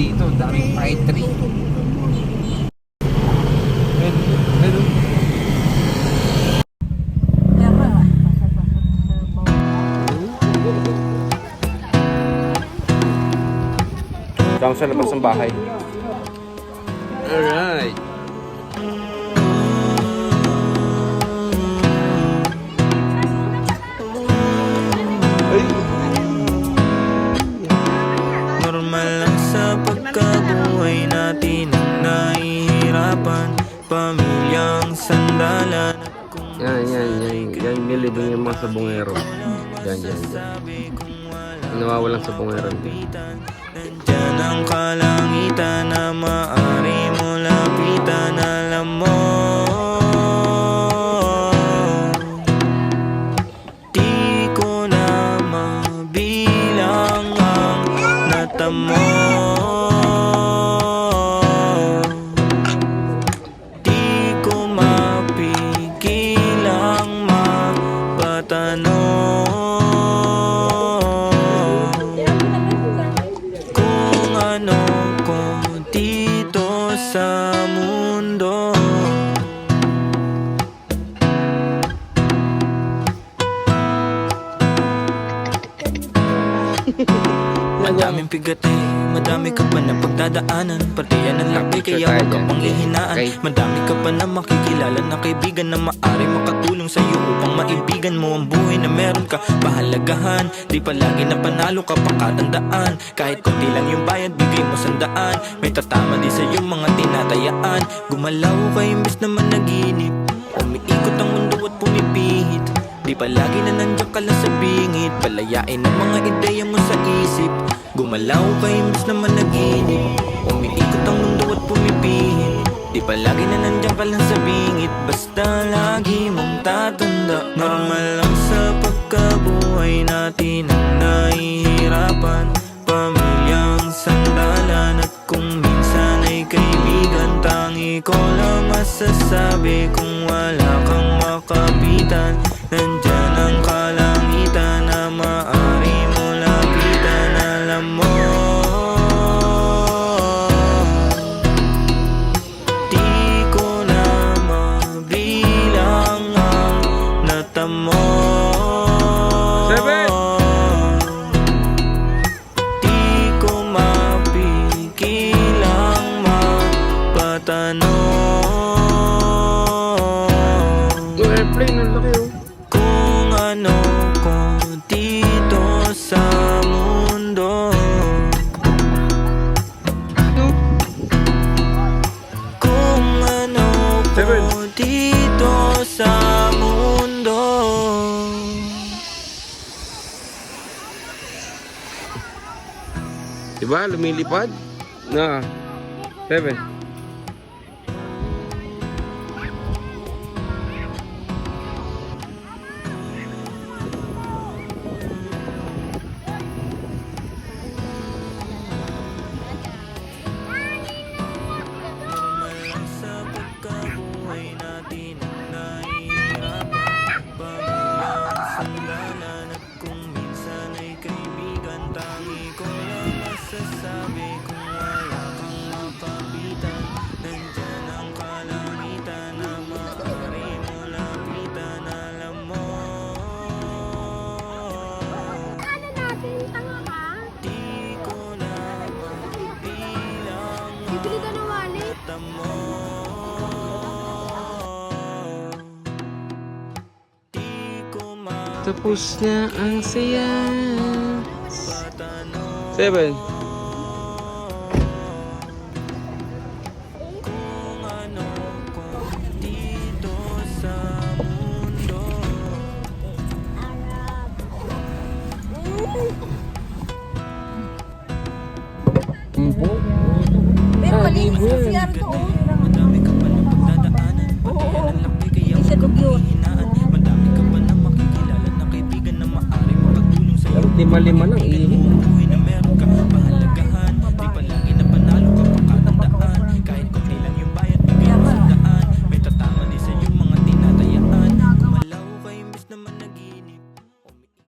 dito, daming pine tree. Tama sa labas ng bahay. Alright. Normal lang sa pagkabuhay natin ang nahihirapan, pamilyang sandalan. Yan nilibing yung mga sabongero. Yan. Nawawalang sabongero. Nandyan ang kalangitan na maaari mo lapitan, alam mo. Di ko na mabilang ang natamo. Di ko mapigil ang mapatanong. Sa mundo madaming pigat madami ka pa na pagdadaanan, pati yan ang laki kaya huwag ka pang hihinaan. Madami ka pa na makikilala na kaibigan na maaari makatulong sa'yo upang maibigan mo ang buhay na meron ka pahalagahan. Di palagi na panalo ka pang katandaan, kahit konti lang yung bayad bigay mo 100. May tatama din sa'yo mga tinatayaan. Gumalaw ka imbes na managinip, umiikot ang mundo at pumipihit. Di palagi na nandiyan ka lang sa bingit, palayain ang mga ideya mo sa isip. Gumalaw ka imbes na managinip, umiikot ang mundo at pumipihit. Di palagi na nandiyan ka lang sa bingit, basta lagi mong tatanda. Normal lang sa pagkabuhay natin ang nahihirapan, pamilyang sandalan. At kung minsan ay kaibigan, tangi ko lang masasabi kung wala kang makapitan. Nandyan ang kalangitan na maaari mo lapitan, alam mo. Di ko na mabilang ang natamo. Di ko mapigil ang mapatanong. Airplane, ang laki oh. Kung ano ko dito sa mundo, kung ano ko dito sa mundo. Diba? Lumilipad? Na. 7. Sabi kung wala kang makapitan, nandyan ang kalangitan na maaari mo lapitan, alam mo. Ano natin, tanga ka? Di ko na mabilang Bibili ka ng wallet? mo. Di ko Tapos na ang saya. mapatanong. 7. Kung ano ko dito sa mundo. Pero malinis na siya ito. Madami ka pa na pagdadaanan, pati yan ang laki kaya huwag ka panghihinaan. Madami ka pa na makikilala na kaibigan na maaari makatulong sa'yo. Lima-lima lang, ihi.